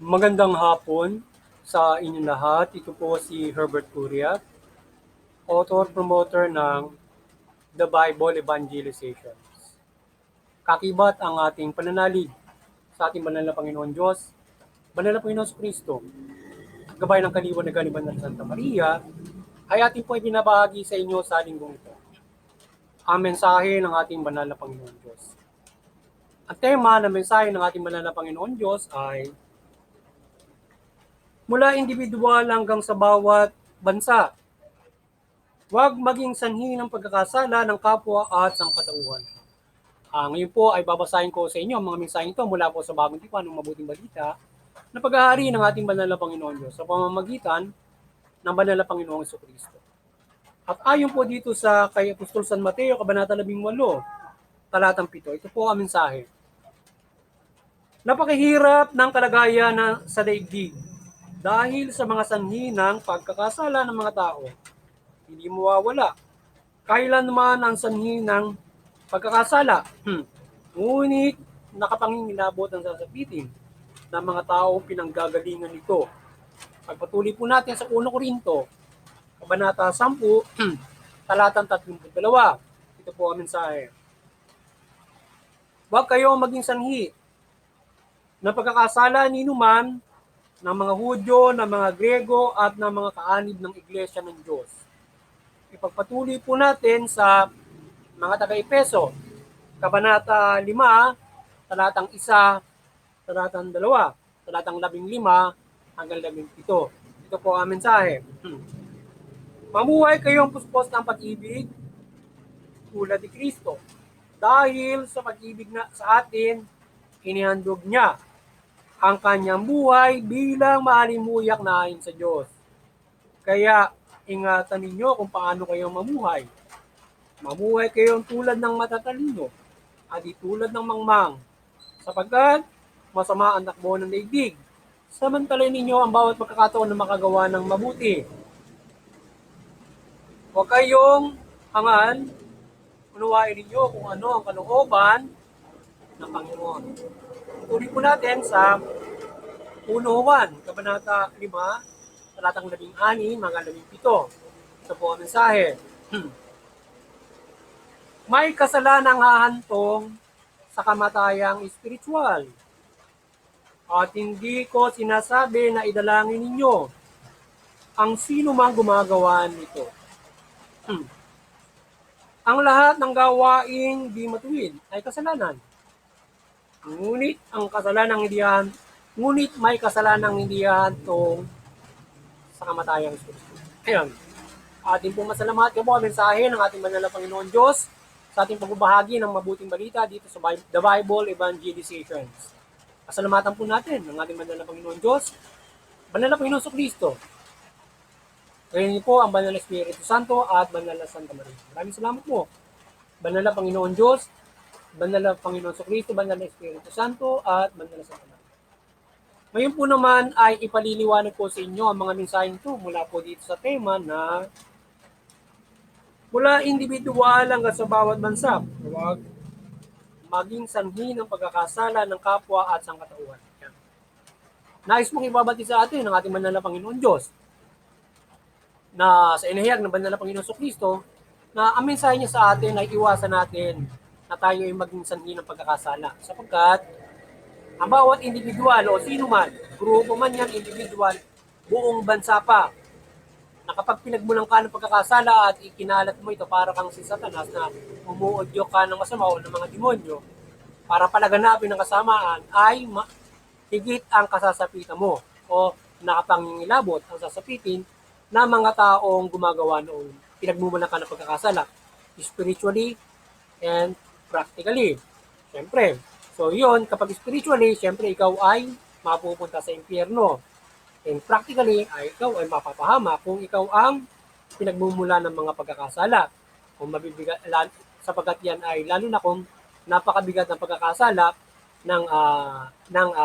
Magandang hapon sa inyong lahat. Ito po si Herbert Curia, author-promoter ng The Bible Evangelization. Kakibat ang ating pananalig sa ating banal na Panginoon Diyos, banal na Panginoon Kristo, gabay ng kaliwan na galiban ng Santa Maria, ay ating po ibinabahagi sa inyo sa linggong ito. Ang mensahe ng ating banal na Panginoon Diyos. Ang tema ng mensahe ng ating banal na Panginoon Diyos ay mula individual hanggang sa bawat bansa. Huwag maging sanhi ng pagkakasala ng kapwa at sangkatauhan. Ngayon po ay babasahin ko sa inyo ang mga mensaheng ito mula po sa Bagong Tipan ng Mabuting Balita na paghahari ng ating banal na Panginoon Diyos sa pamamagitan ng banal na Panginoong Jesucristo. At ayon po dito sa kay Apostol San Mateo, Kabanata 18, talatang 7, ito po ang mensahe. Napakahirap ng kalagayan sa daigdig dahil sa mga sanhi ng pagkakasala ng mga tao. Hindi mawawala kailanman ang sanhi ng pagkakasala. Ngunit nakapangingilabot ang sasapitin ng mga tao pinanggagalingan nito. Pagpatuloy po natin sa 1 Korinto, Kabanata 10, talatang 32. Ito po ang mensahe. Huwag kayong maging sanhi ng pagkakasala ni numan ng mga Hudyo, ng mga Grego at ng mga kaanib ng Iglesia ng Diyos. Ipagpatuloy po natin sa mga taga-Epeso, Kabanata 5, talatang 1, talatang 2, talatang 15 hanggang 17. Ito po ang mensahe. Mamuhay kayong puspos ng pag-ibig tulad ni Kristo. Dahil sa pag-ibig na sa atin, inihandog niya ang kanyang buhay bilang maalimuyak na ayon sa Diyos. Kaya ingatan ninyo kung paano kayong mamuhay. Mamuhay kayong tulad ng matatalino at di tulad ng mangmang, sapagkat masama ang takbo ng daigdig. Samantalay ninyo ang bawat pagkakataon na makagawa ng mabuti. Huwag kayong hangal, unawain ninyo kung ano ang kalooban ng Panginoon. Tuloy po natin sa 1 Juan, Kabanata 5, talatang 16 hanggang 17. Ito po ang mensahe. May kasalanang hahantong sa kamatayang espiritual. At hindi ko sinasabi na idalangin ninyo ang sino mang gumagawa nito. Ang lahat ng gawaing di matuwid ay kasalanan. Ngunit may kasalanang hindi hahantong sa kamatayang espiritual. Ayun. Ating pong masalamat po ang mensahe ng ating banal na Panginoon Diyos sa ating pagbabahagi ng mabuting balita dito sa The Bible Evangelizations. Pasalamatan po natin ng ating banal na Panginoon Diyos, banal na Panginoon Jesucristo. Ngayon po ang banal na Espiritu Santo at banal na Santa Maria. Maraming salamat po. Banal na Panginoon Diyos, banal na Panginoon Jesucristo, banal na Espiritu Santo at banal na Santa Maria. Ngayon po naman ay ipaliliwanag ko sa inyo ang mga mensaheng ito mula po dito sa tema na mula individual hanggang sa bawat bansa. Huwag maging sanhi ng pagkakasala ng kapwa at sangkatauhan. Nais mong ibabati sa atin ng ating banal na Panginoon Diyos na sa inihayag ng banal na Panginoon Jesucristo na ang mensahe niya sa atin ay iwasan natin na tayo ay maging sanhi ng pagkakasala. Sapagkat ang bawat individual o sino man, grupo man yan, individual, buong bansa pa, na kapag pinagmulang ka ng pagkakasala at ikinalat mo ito para kang si Satanas na umuodyo ka ng masama o ng mga demonyo para palaganapin ng kasamaan ay higit ang kasasapitan mo o nakapangingilabot ang sasapitin na mga taong gumagawa noong pinagmumulang ka ng pagkakasala spiritually and practically. Siyempre, so yun, kapag spiritually, siyempre ikaw ay mapupunta sa impyerno. And practically, ay ikaw ay mapapahama kung ikaw ang pinagmumula ng mga pagkakasala. Kung mabibigat, sapagkat yan ay lalo na kung napakabigat ng pagkakasala ng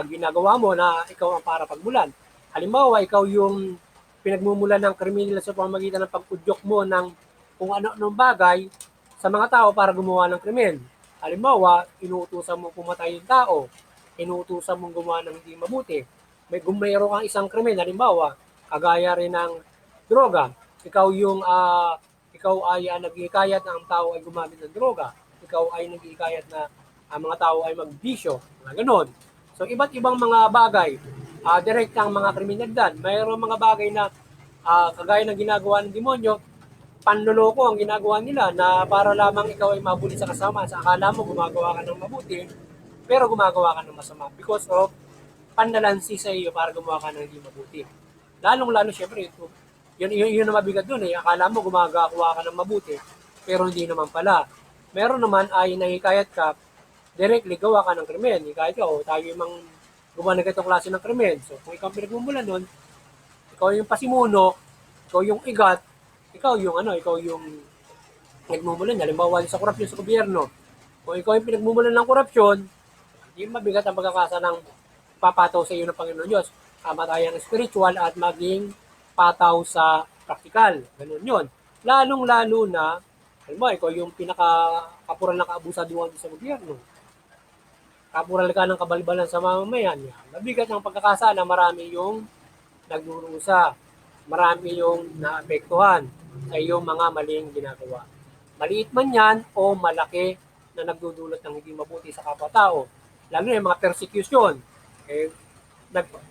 ginagawa mo na ikaw ang para pagmulan. Halimbawa, ikaw yung pinagmumulan ng kriminal sa pamamagitan ng pag-udyok mo ng kung ano-anong bagay sa mga tao para gumawa ng krimen. Halimbawa, inuutusan mo pumatay yung tao, inuutusan mong gumawa ng hindi mabuti. Mayroon kang isang krimen, halimbawa, kagaya rin ng droga. Ikaw ay naghihikayat na ang tao ay gumamit ng droga. Ikaw ay naghihikayat na ang mga tao ay magbisyo, mga ganon. So, iba't ibang mga bagay, direct ang mga kriminalidad. Mayroong mga bagay na kagaya ng ginagawa ng demonyo, panloloko ang ginagawa nila na para lamang ikaw ay mabuli sa kasama. Sa akala mo gumagawa ka ng mabuti, pero gumagawa ka ng masama because of panlalansi sa iyo para gumawa ka ng hindi mabuti. Lalong-lalo syempre ito. Yun ang mabigat doon eh. Akala mo gumagawa ka ng mabuti, pero hindi naman pala. Meron naman ay nahikayat ka, directly gawa ka ng krimen. Hikayat ka, tayo yung gumawa ng ganitong klase ng krimen. So kung ikaw pinagmumulan nun, ikaw yung pasimuno, ikaw yung igat, ikaw yung nagmumulan. Halimbawa sa korupsyon sa gobyerno. Kung ikaw yung pinagmumulan ng korupsyon, hindi mabigat ang pagkakasa ng papataw sa iyo ng Panginoon Diyos. Kamatayang spiritual at maging pataw sa praktikal. Ganun yun. Lalong-lalo na, halimbawa, ikaw yung pinaka-kapural na kaabusaduhan sa gobyerno. Kapural ka ng kabalbalan sa mamamayan. Mabigat ang pagkakasa na marami yung nagdurusa. Marami yung naapektuhan sa iyong mga maling ginagawa. Maliit man yan o malaki na nagdudulot ng hindi mabuti sa kapwa-tao. Lalo na yung mga persecution.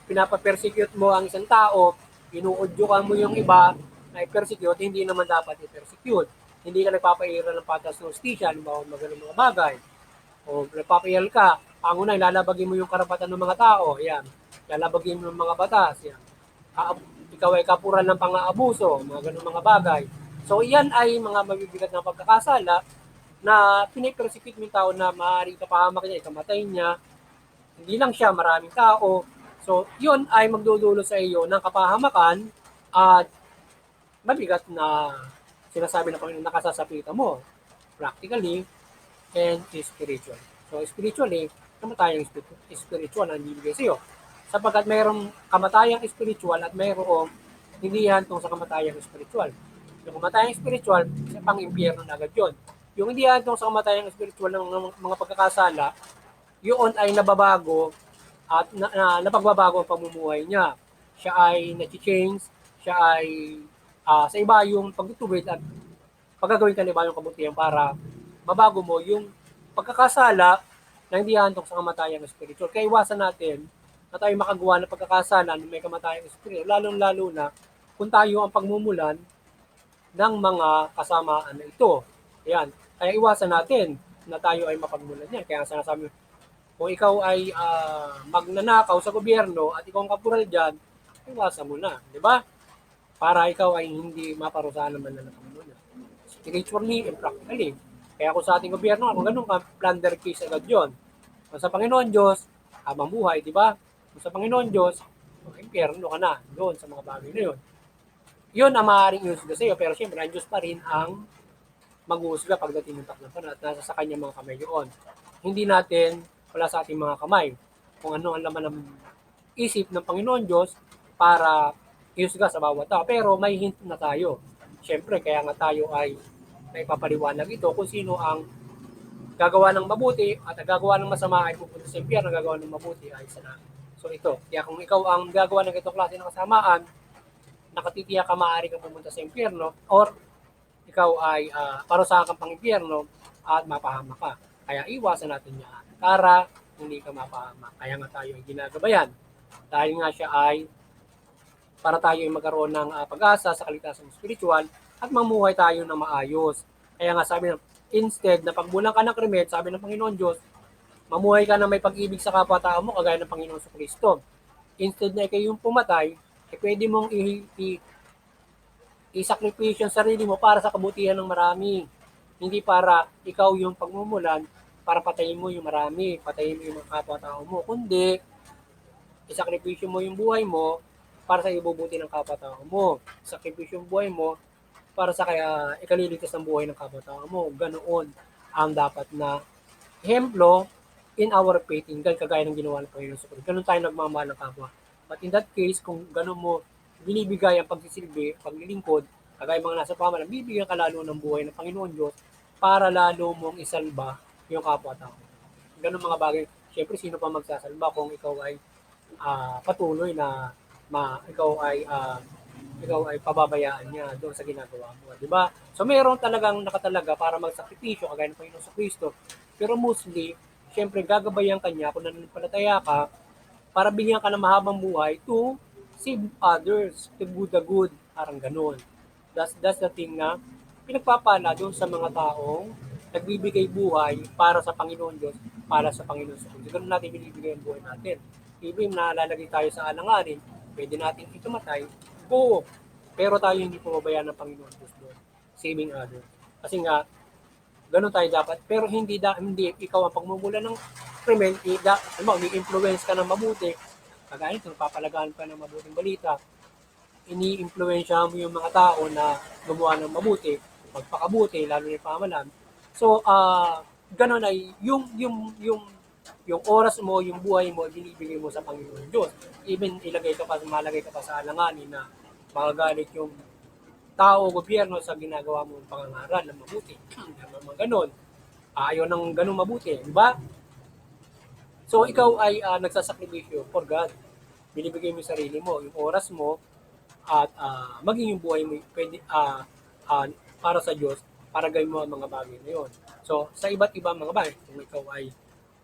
Pinapapersecute mo ang isang tao, inuudyokan mo yung iba na i-persecute, hindi naman dapat i-persecute. Hindi ka nagpapaira ng patas ng hustisya, halimbawa magaling mga bagay. O nagpapail ka, pangunay, lalabagin mo yung karapatan ng mga tao. Yan. Lalabagin mo yung mga batas. Yan. Ikaw ay kapuran ng pang-aabuso, mga ganun mga bagay. So, yan ay mga mabibigat na pagkakasala na pinipersecute mo yung tao na maaaring kapahamak niya, ikamatay niya. Hindi lang siya, maraming tao. So, yun ay magdudulo sa iyo ng kapahamakan at mabigat na sinasabi ng Panginoon nakasasapitan mo. Practically and spiritual. So, spiritually, kamatayang spiritual ang bibigay sa iyo. Sapagkat mayroong kamatayang spiritual at mayroong hindi hantong sa kamatayang spiritual. Yung kamatayang spiritual, sa pang-impyerno na agad yun. Yung hindi hantong sa kamatayang spiritual ng mga pagkakasala, yun ay nababago at napagbabago ang pamumuhay niya. Siya ay nati-change, siya ay sa iba yung pagtutuwid at paggagawin ka ng iba yung kabutihan para mabago mo yung pagkakasala na hindi hantong sa kamatayang spiritual. Kaya iwasan natin na tayo makagawa ng pagkakasala na may kamatayang spiritual, lalong-lalo na kung tayo ang pagmumulan ng mga kasamaan na ito. Ayan. Kaya iwasan natin na tayo ay mapagmulan yan. Kaya sinasabi, kung ikaw ay magnanakaw sa gobyerno at ikaw ang kapural dyan, iwasan mo na. Di ba? Para ikaw ay hindi maparusahan naman na ng Panginoon. Spiritually and practically. Kaya kung sa ating gobyerno, kung ganun ka, plunder case agad yun. Kung sa Panginoon Diyos, habang buhay, di ba? Kung sa Panginoon Diyos, impyerno ka na doon sa mga bagay na yun. Yun ang maaaring iusga sa iyo, pero siyempre, ang Diyos pa rin ang mag-uusga pagdating ng taklang panahon at nasa sa kanyang mga kamay yun. Hindi natin wala sa ating mga kamay kung ano ang laman ng isip ng Panginoon Diyos para iusga sa bawat tao. Pero may hint na tayo. Siyempre, kaya nga tayo ay naipapaliwanag ito kung sino ang gagawa ng mabuti at ang gagawa ng masama ay pupunta sa impyerno, ang gagawa ng mabuti ay sa langit. So ito, kaya kung ikaw ang gagawa ng itong klase ng kasamaan, nakatitiyak ka maaari kang pumunta sa impyerno or ikaw ay parusahan kang pang-impyerno at mapahamak ka. Kaya iwasan natin yan para hindi ka mapahamak. Kaya nga tayo ay ginagabayan. Dahil nga siya ay para tayo ay magkaroon ng pag-asa sa kaligtasan spiritual at mamuhay tayo na maayos. Kaya nga sabi ng instead na pagbulang ka ng krimen, sabi ng Panginoon Diyos, mamuhay ka na may pag-ibig sa kapwa-tao mo kagaya ng Panginoon sa Kristo. Instead na ikaw yung pumatay, pwede mong isakripisyo ang sarili mo para sa kabutihan ng marami. Hindi para ikaw yung pagmumulan para patayin mo yung marami, patayin mo yung mga kapwa-tao mo. Kundi, isakripisyo mo yung buhay mo para sa ibubuti ng kapwa-tao mo. Isakripisyo yung buhay mo para sa ikaliligtas ng buhay ng kapwa-tao mo. Ganoon ang dapat na ehemplo in our faith in God, kagaya ng ginawa ng Panginoon sa Kristo. Ganun tayo nagmamahal ng kapwa. But in that case, kung ganun mo binibigay ang pagsisilbi, paglilingkod, kagaya mga nasa pamalan, bibigyan ka lalo ng buhay ng Panginoon Diyos para lalo mong isalba yung kapwa-tao. Ganun mga bagay. Siyempre, sino pa magsasalba kung ikaw ay patuloy na ikaw ay pababayaan niya doon sa ginagawa mo, di ba? So mayroon talagang nakatalaga para magsakripisyo kagaya ng Panginoon sa Kristo. Pero mostly, siyempre gagabayan ka niya kung nananampalataya ka para bigyan ka ng mahabang buhay to save others, to do the good, parang ganun. That's the thing na pinagpapala doon sa mga taong nagbibigay buhay para sa Panginoon Diyos, para sa Panginoon sa Kristo. Ganun natin binibigay ang buhay natin. Even na lalagay tayo sa alanganin, pwede natin itumatay, go. Pero tayo hindi pumabayaan ng Panginoon Diyos doon. Saving others. Kasi nga, ganun tayo dapat. Pero hindi ikaw ang pagmumula ng krimen, may influence ka ng mabuti, kagaya ito, papalagaan ka ng mabuting balita, ini-influensya mo yung mga tao na gumawa ng mabuti, magpakabuti, lalo na yung pamalan. So, ganun ay yung oras mo, yung buhay mo, binibigay mo sa Panginoon Diyos. Even malagay ka pa sa alanganin na magagalit yung tao o gobyerno sa ginagawa mong pangangaral ng mabuti. Mga ganun. Ayaw ng ganun mabuti, di ba? So, ikaw ay nagsasakripisyo for God. Binibigay mo yung sarili mo, yung oras mo, at maging yung buhay mo pwede, para sa Diyos, para gawin mo ang mga bagay na yun. So, sa iba't ibang mga bagay, kung ikaw ay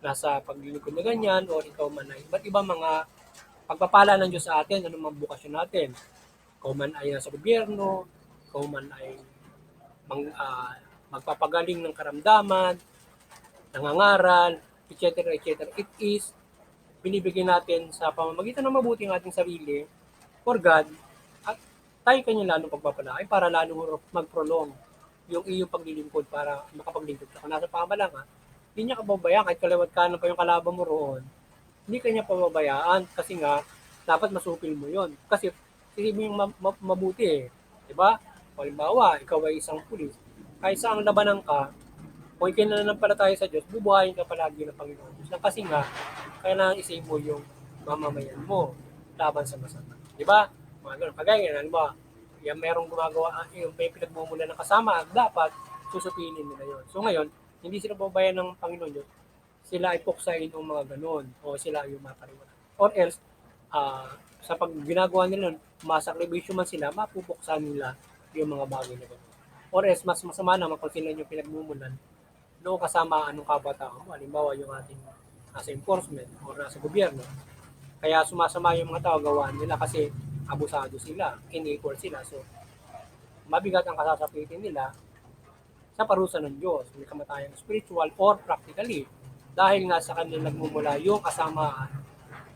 nasa paglilingkod na ganyan, o ikaw man ay iba't ibang mga pagpapala ng Diyos sa atin, anong mga bukasyon natin. Ikaw man ay nasa gobyerno, ikaw man ay magpapagaling ng karamdaman, nangangaral, etc. etc. It is binibigyan natin sa pamamagitan ng mabuti ng ating sarili for God at tayo kanya lalong pagpapalaki para lalong mag-prolong yung iyong paglilingkod para makapaglingkod ka. Kung nasa pamalang hindi niya kababayaan kahit kalawat kanan pa yung kalaban mo roon, hindi kanya pababayaan kasi nga dapat masupil mo yon. Kasi isipin yung mabuti diba? Halimbawa, ikaw ay isang pulis, kahit saan labanan ka, kung ikinanampalataya sa Diyos, bubuhayin ka palagi ng Panginoon Diyos. Kasi nga, kailangan isave mo yung mamamayan mo laban sa masama. Di ba? Mga ganun. Kagaya nga, halimbawa, yung merong gumagawa, yung may pinagmumula ng kasama, dapat susupinin nila yun. So ngayon, hindi sila babayan ng Panginoon Diyos, sila ay puksain ng mga ganun, o sila ay mapariwala. Or else, sa pag ginagawa nila, masakripisyo man sila, mapupuksan nila yung mga bagay na ganun. Or else, mas masama naman kung sila yung pinagmumulan noong kasama anong kabataan mo. Halimbawa, yung ating nasa enforcement o nasa gobyerno. Kaya sumasama yung mga tao, gawaan nila kasi abusado sila, in-equal sila. So, mabigat ang kasasapitin nila sa parusa ng Diyos. May kamatayang spiritual or practically. Dahil nga sa kanila nagmumula yung kasamaan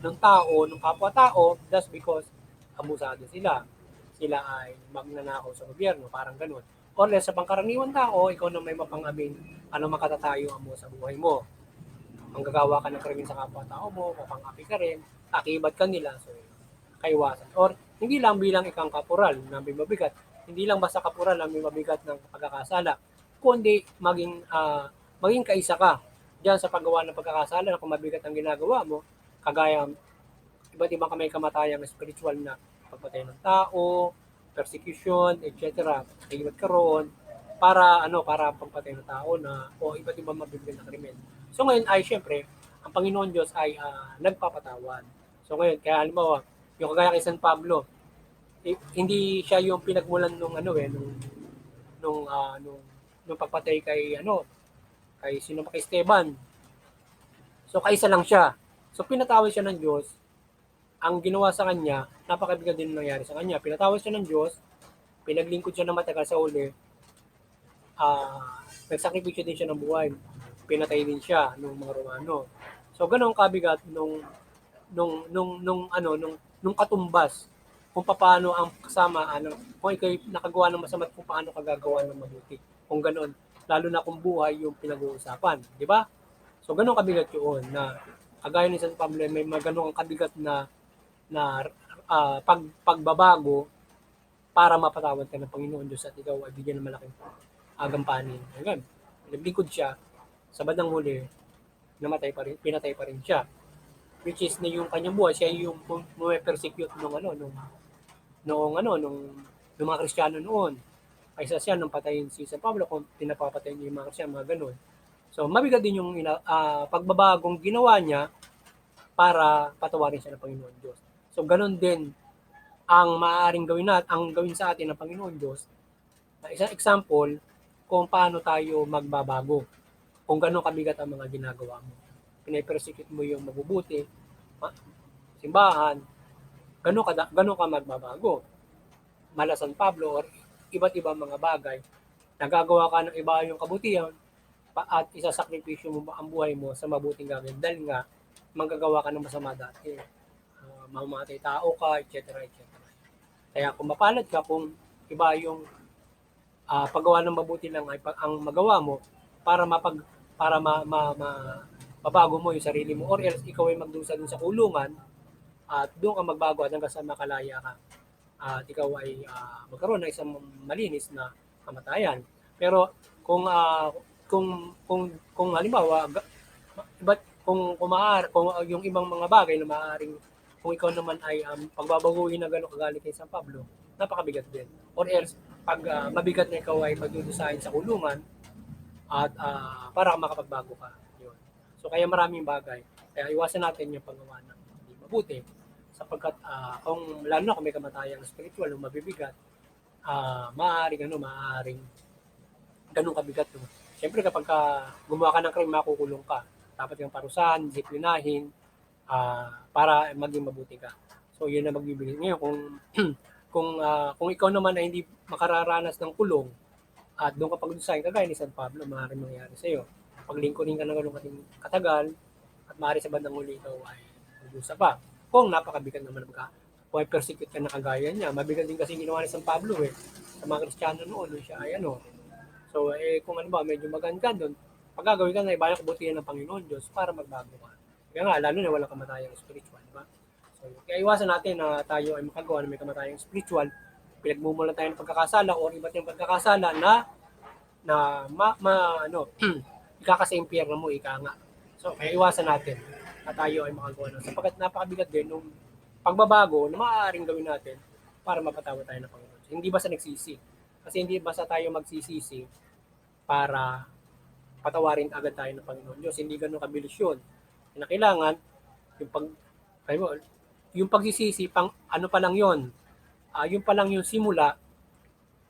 ng tao, ng kapwa-tao, that's because abusado sila. Sila ay magnanakaw sa gobyerno, parang ganun. Or less, sa pangkaraniwan tao, ikaw na may mapangamin, ano makatatayo mo sa buhay mo. Manggagawa ka ng krimen sa kapwa-tao mo, mapangapi ka rin, akibat ka nila, so kaiwasan. Or hindi lang bilang ikang kapural na may mabigat, hindi lang basta kapural na may mabigat ng pagkakasala, kundi maging kaisa ka diyan sa paggawa ng pagkakasala na kung mabigat ang ginagawa mo, kagaya iba't ibang kamatayang spiritual na pagpatay ng tao, persecution, etc. Iibat ka roon para pagpatay ng tao na o iba't ibang mabibigat na krimen. So ngayon ay syempre, ang Panginoon Diyos ay nagpapatawad. So ngayon, kaya halimbawa, yung kagaya kay San Pablo, hindi siya yung pinagmulan nung nung pagpatay kay kay Esteban. So kaisa lang siya. So pinatawad siya ng Diyos. Ang ginawa sa kanya, napakabigat din nangyari sa kanya. Pinatawad siya ng Diyos, pinaglingkod siya ng matagal sa uli, nagsakripisyo din siya ng buhay. Pinatay din siya ng mga Romano. So ganun kabigat nung katumbas kung paano ang kasama kung ikay nakagawa ng masama kung paano ka gagawa ng mabuti. Kung ganoon, lalo na kung buhay yung pinag-uusapan, di ba? So ganun kabigat yun na kagaya ni San Pablo may ganun kabigat na pagbabago para mapatawad ka ng Panginoon Diyos at ikaw ay bigyan ng malaking agampanin. Ngayon, naglingkod siya, sa bandang huli, pinatay pa rin siya. Which is na yung kanyang buhay, siya yung persecute nung mga Kristiyano noon. Kaysa siya nung patayin si San Pablo kung pinapapatay niya yung mga Kristiyano, mga ganun. So mabigat din yung pagbabagong ginawa niya para patawarin siya ng Panginoon Diyos. So ganun din ang maaaring gawin sa atin ng Panginoon Diyos. Isang example kung paano tayo magbabago, kung gano'n kabigat ang mga ginagawa mo. Pinapersecute mo yung mabubuti, simbahan, gano'n ka magbabago. Mala San Pablo or iba't ibang mga bagay, nagagawa ka ng iba yung kabutihan at isasakripisyo mo ang buhay mo sa mabuting gagawin dahil nga manggagawa ka ng masama dati. Mamamatay tao ka, etc. etc. Kaya kung mapalad ka, kung iba yung paggawa ng mabuti lang ay ang magawa mo para mabago mo yung sarili mo or else ikaw ay magdusa dun sa kulungan at doon ka magbago at hanggang sa makalaya ka at ikaw ay magkaroon ng isang malinis na kamatayan. Pero kung halimbawa kung yung ibang mga bagay na maaaring kung ikaw naman ay pagbabaguhin na gano'n kagalit kay San Pablo, napakabigat din. Or else, pag mabigat na ikaw ay pagdudusahin sa kulungan at para makapagbago ka. Yun. So kaya maraming bagay. Kaya iwasan natin yung paggawa ng hindi mabuti sapagkat kung lalo na kung may kamatayang spiritual o mabibigat, maaaring ganun kabigat. No? Siyempre kapag gumawa ka ng crime, makukulong ka. Dapat kang parusahan, disiplinahin, para maging mabuti ka. So yun na magbibigay. Ngayon kung ikaw naman ay hindi makararanas ng kulong at doon ka pagdusahin kagaya ni San Pablo, maaaring mangyari sa iyo. Paglingkurin ka ng ganung katagal at maaari sa bandang huli ikaw ay magdusa pa. Kung napakabigat naman ka, kung ay persecute ka na kagaya niya, mabigat din kasi ginawa ni San Pablo sa mga Kristiyano noon siya ay So kung ano ba medyo maganda doon, pag gagawin ka na ibayang kabutihan ng Panginoon Diyos para magbago ka. Kaya nga, lalo na walang kamatayang spiritual, di ba? So, kaya iwasan natin na tayo ay makagawa na may kamatayang spiritual, pinagmumulan tayo ng pagkakasala o iba't yung pagkakasala ikakasa impyerno mo, ika nga. So, kaya iwasan natin na tayo ay makagawa na. Sapagkat napakabigat din nung pagbabago na maaaring gawin natin para mapatawa tayo ng Panginoon. Hindi basta nagsisi. Kasi hindi basta tayo magsisisi para patawarin agad tayo ng Panginoon Diyos. Hindi ganun kabilis yun. Na kailangan yung pagsisisi ano pa lang yon yung pa lang yung simula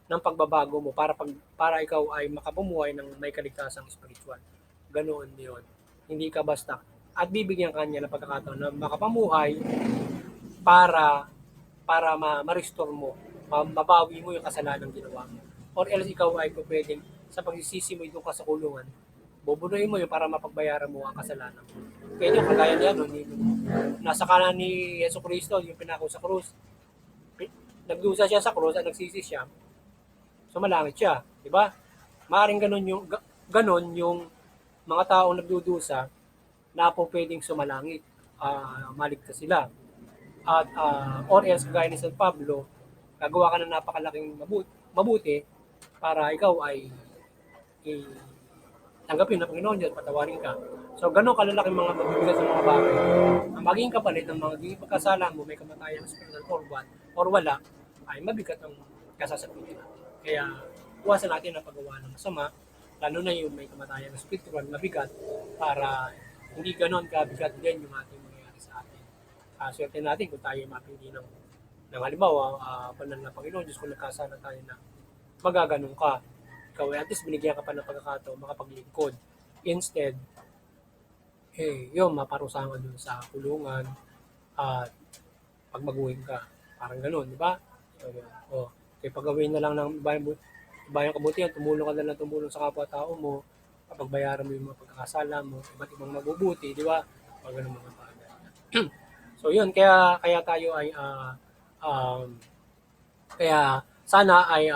ng pagbabago mo para ikaw ay makapumuhay ng may kaligtasang spiritual. Ganoon yon. Hindi ka basta at bibigyan ka niya ng pagkakataon na makapamuhay para ma-restore mo, mabawi mo yung kasalanan ginawa mo. Or else ikaw ay pwedeng sa pagsisisi mo doon ka sa kulungan, bubunuin mo yun para mapagbayaran mo ang kasalanan mo. Kaya yung kagaya niya, nasa kanan ni Yeso Cristo, yung pinako sa krus. Nagdusa siya sa krus at nagsisi siya, sumalangit siya. Diba? Maaring ganon yung mga taong nagdudusa na po pwedeng sumalangit. Maligtas sila. At or else, kagaya ni San Pablo, gagawa ka ng napakalaking mabuti para ikaw ay tanggapin ng Panginoon Diyos, patawarin ka. So, ganun kalalaking mga magbibigat sa mga bagay. Ang maging kapalit ng mga giging pagkasala mo, may kamatayang spiritual or wala, ay mabigat ang kasasapitin natin. Kaya, iwasan natin ang paggawa ng masama, lalo na yung may kamatayang spiritual mabigat, para hindi ganun kabigat din yung ating mangyayari sa atin. Swerte natin kung tayo mapindi ng halimbawa, panan ng Panginoon Diyos, kung nagkasala tayo na magaganong ka, ikaw at least binigyan ka pa ng pagkakataon makapaglingkod. Instead, yun, maparusahan ka dun sa kulungan at pagbaguhin ka. Parang ganun, di ba? So, yun. Kaya pagawin na lang ng bayang kabutihan, tumulong ka na lang tumulong sa kapwa-tao mo, kapagbayaran mo yung mga pagkakasala mo, iba't ibang mabubuti, di ba? Pag ganun mga bagay. So, yun, kaya tayo ay kaya sana ay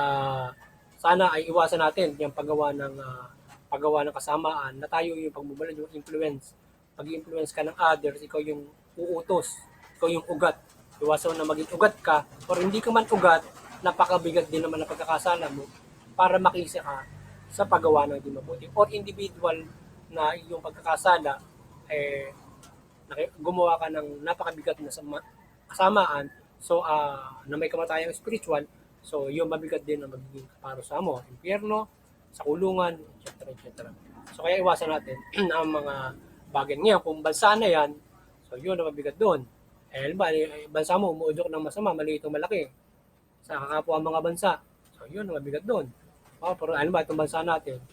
iwasan natin yung paggawa ng kasamaan na tayo yung pagmumulan, yung influence. Pag-influence ka ng others, ikaw yung uutos, ikaw yung ugat. Iwasan na maging ugat ka or hindi ka man ugat, napakabigat din naman ang pagkakasala mo para makisa ka sa paggawa ng di mabuti. Or individual na yung pagkakasala, gumawa ka ng napakabigat na kasamaan, so na may kamatayang spiritual, so yung mabigat din na magiging kaparusahan mo, impyerno, sa kulungan, etc. etc. So kaya iwasan natin ang mga bagay ngayon. Kung bansa na yan, so yun ang mabigat doon. Eh, bansa mo, umuudyok ng masama, maliit o malaki, sa kakapwa mga bansa. So yun ang mabigat doon. Pero itong bansa natin,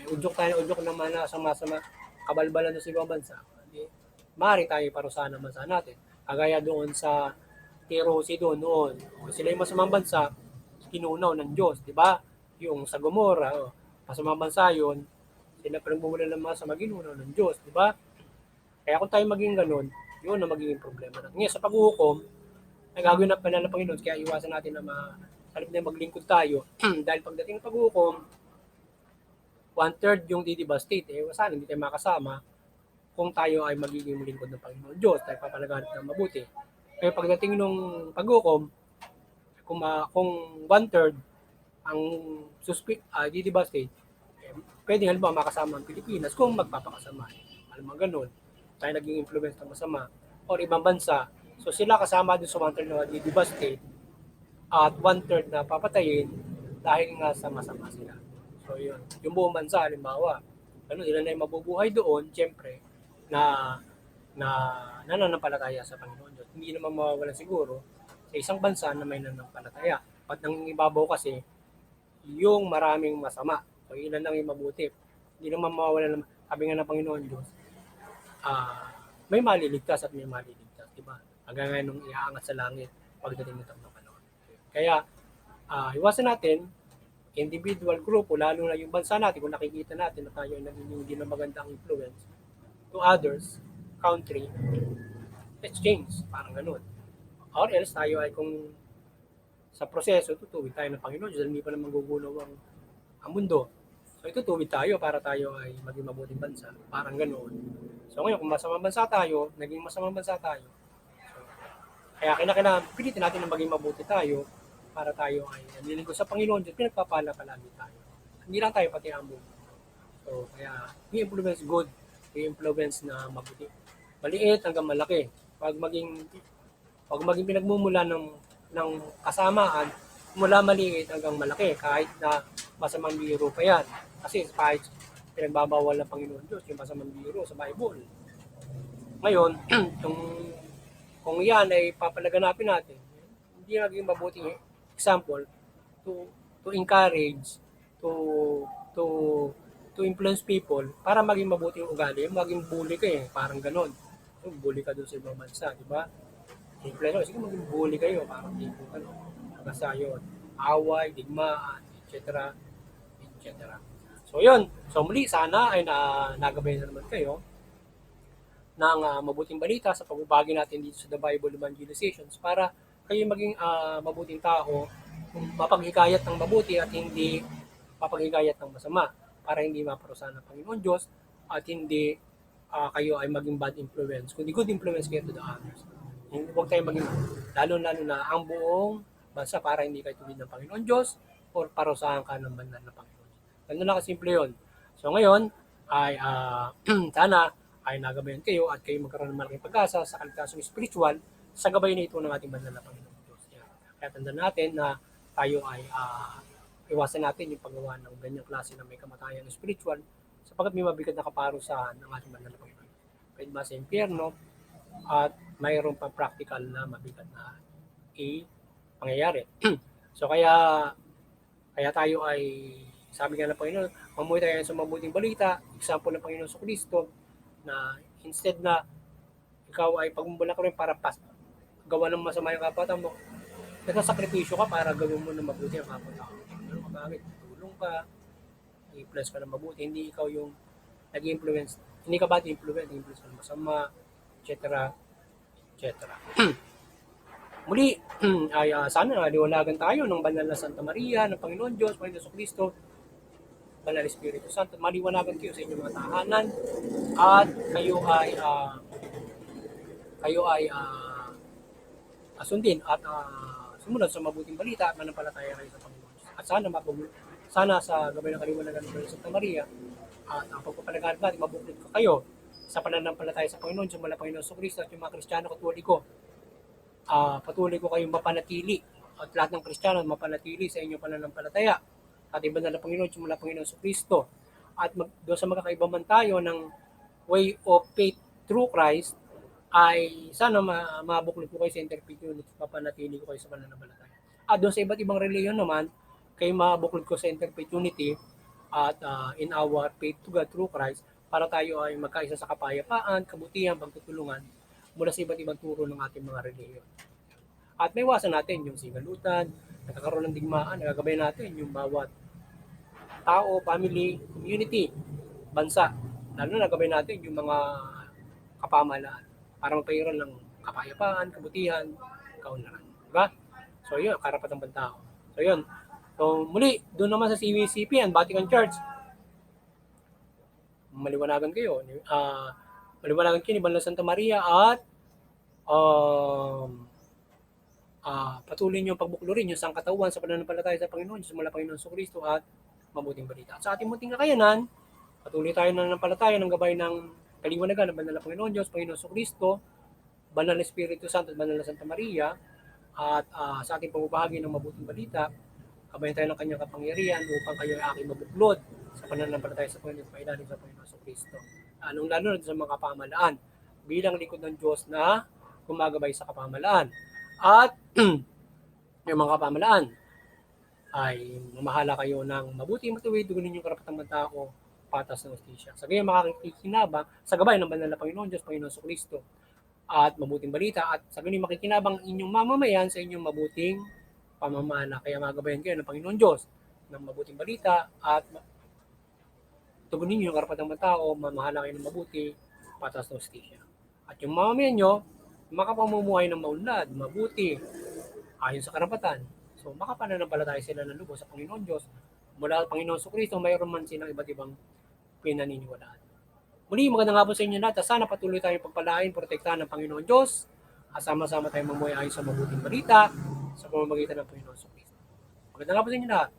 udyok naman na sama-sama, kabalbalan na sa ibang bansa. Hindi, maaari tayo parusahan ng bansa natin. Kagaya doon sa Tirosi doon noon. Sila yung masamang bansa, kinunaw ng Diyos, di ba? Yung sa Gomora, masamang bansa yun, sila pinagmumulan ng mga sa maginunaw ng Diyos, di ba? Kaya kung tayo maging ganun, yun ang magiging problema natin. Ngayon, sa paghuhukom, nagagawin na pala ng Panginoon, kaya iwasan natin na halip na maglingkod tayo. Dahil pagdating ng paghuhukom, 1/3 yung didivastate, sana hindi tayo makasama kung tayo ay magiging lingkod ng Panginoon Diyos, tayo papalaganap ng mabuti. Kaya pagdating nung paghukom, kung 1/3 ang didivastate, pwede halimbawa makasama ang Pilipinas kung magpapakasama. Alam mo ganun, tayo naging influence ng masama or ibang bansa. So sila kasama din sa 1/3 na didivastate at 1/3 na papatayin dahil nga sa masama sila. So yun, yung buong bansa halimbawa, ilan na yung mabubuhay doon, siyempre, na nananampalataya sa Panginoon Diyos. Hindi naman mawawala siguro sa isang bansa na may nananampalataya. At nang ibabaw kasi, yung maraming masama. So ilan lang yung mabuti. Hindi naman mawawala naman. Sabi nga ng Panginoon Diyos, may maliligtas at may maliligtas. Diba? Hanggang nga nung iaangat sa langit pagdating ng panahon. Kaya, iwasan natin, individual grupo, lalo na yung bansa natin, kung nakikita natin na tayo naging hindi na magandang influence to others, country, let's change. Parang ganun. Or else tayo ay kung sa proseso, tutuwid tayo ng Panginoon dahil hindi pa naman gugunaw ang mundo. So itutuwid tayo para tayo ay maging mabuting bansa. Parang ganoon. So ngayon, kung masamang bansa tayo, naging masamang bansa tayo. So, kaya kinakailangan, pilitin natin na maging mabuti tayo para tayo ay nililingkod sa Panginoon Diyos, pinagpapala palagi tayo. Hindi lang tayo pati ang mundo. So kaya, yung influence good, yung influence na mabuti. Maliit hanggang malaki. Pag maging pinagmumula ng kasamaan, mula maliit hanggang malaki, kahit na masamang biro pa yan. Kasi kahit pinagbabawal ng Panginoon Diyos, yung masamang biro sa Bible. Ngayon, kung yan ay papalaganapin natin, hindi naging mabuting example to encourage, to influence people para maging mabuti yung ugali, maging bully ka parang ganon. So, bully ka doon sa ibang bansa, di ba? Influence, sige maging bully kayo, parang di po basta yun, away, digmaan, etc. etc. So yun, so muli sana ay nagabay na naman kayo ng mabuting balita sa pagbabagi natin dito sa The Bible Evangelizations para kayo maging mabuting tao, mapaghikayat ng mabuti at hindi mapaghikayat ng masama para hindi maparusahan ng Panginoon Diyos at hindi kayo ay maging bad influence, kundi good influence kayo to the others. Huwag tayo maging lalo-lalo na ang buong bansa para hindi kayo tuwid ng Panginoon Diyos or parusahan ka ng banal na Panginoon. Ganun lang kasimple yun. So ngayon ay sana ay nagabayan kayo at kayo magkaroon ng malaking pag-asa sa kaligtasong spiritual sa gabay na ito ng ating banal na Panginoon Diyos. Yan. Kaya tandaan natin na tayo ay iwasan natin yung paggawa ng ganyang klase na may kamatayan spiritual sapagkat may mabigat na kaparusahan ng ating banal na Panginoon. Pwede ba sa impyerno at mayroon pa practical na mabigat na pangyayari. So kaya tayo ay sabi nga ng Panginoon, mamuhay tayo sa mabuting balita, example ng Panginoon sa Kristo, na instead na ikaw ay pagmumula ka rin para gawa ng masama yung kapatid mo, nagsasakripisyo ka para gawin mo ng mabuti ang kapatid mo. Ano magamit? Tulong ka, i-influence ka ng mabuti, hindi ikaw yung nag-influence, hindi ka bad influence, influence ka ng masama, etc. etc. Muli, ay sana naliwalagan tayo ng banal na Santa Maria, ng Panginoon Diyos, Panginoon sa Kristo, Banal Espiritu Santo, maliwanagan kayo sa inyong mga tahanan at kayo ay sundin at sumunod sa mabuting balita at manampalataya kayo sa Panginoon. At sana sa gabay ng kaliwanagan ng Santa Maria at ang pagpapalaganap natin, mabuklit ko kayo sa pananampalataya sa Panginoon, sa mga Panginoon sa Kristo at yung mga Kristiyano Katoliko. Patuloy ko kayong mapanatili at lahat ng Kristiyano mapanatili sa inyong pananampalataya at iba na Panginoon, yung mga Panginoon sa Kristo at doon sa magkakaiba man tayo ng way of faith through Christ, ay sana mabuklod ko kayo sa interfaith unity, papanatili ko kayo sa pananampalataya. At doon sa iba't ibang reliyon naman, kayo mabuklod ko sa interfaith unity at in our faith to God through Christ, para tayo ay magkaisa sa kapayapaan, kabutihan, pagtutulungan mula sa iba't ibang turo ng ating mga reliyon. At may iwasan natin yung sigalutan, nagkakaroon ng digmaan, nagagabay natin yung bawat tao, family, community, bansa. Lalo na nagabay natin yung mga kapamahalaan para magpahiran ng kapayapaan, kabutihan, kaunlaran. Diba? So yun, karapatang pantao. So yun. So muli, doon naman sa CWCP and Vatican Church, maliwanagan kayo. Maliwanagan kayo ni Banal Santa Maria at patuloy niyo pagbuklurin yung sangkatawan sa pananampalataya sa Panginoon, sa mula Panginoon sa Kristo at mabuting balita. At sa ating munting kakayanan, patuloy tayo na nananampalataya ng gabay ng kaliwanagan ng Banal na Panginoon Diyos, Panginoon sa Kristo, Banal na Espiritu Santo at Banal na Santa Maria, at sa ating pamubahagi ng mabuting balita, kabayan tayo ng kanyang kapangyarihan upang kayo ay aking mabuklod sa pananampalataya sa Panginoon, pailalim sa Panginoon sa Kristo. Anong lalo na sa mga kapamalaan bilang lingkod ng Diyos na gumagabay sa kapamalaan. At yung mga kapamalaan ay mamahala kayo ng mabuti matuwid, dugunin yung karapatang ng tao, patas ng hustisya. Sa gayon makikinabang sa gabay ng Banal na Panginoon Diyos, Panginoon sa Kristo, at mabuting balita, at sa gayon makikinabang inyong mamamayan sa inyong mabuting pamamana. Kaya magabayan kayo ng Panginoon Diyos ng mabuting balita at tugunin niyo yung karapatang ng tao, mamahala kayo ng mabuti, patas ng hustisya. At yung mamamayan nyo, makapamumuhay ng maunlad, mabuti, ayon sa karapatan. So, makapananampalataya sila ng lubos sa Panginoon Diyos. Mula sa Panginoon sa Kristo, mayroon man silang iba't ibang pinaniniwalaan. Muli, magandang hapon sa inyo lahat. Sana patuloy tayong pagpalain, protektahan ng Panginoon Diyos. At sama-sama tayong mamuhay ayon sa mabuting balita sa pamamagitan ng Panginoon sa Kristo. Magandang hapon sa inyo lahat.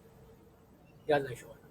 God bless you all.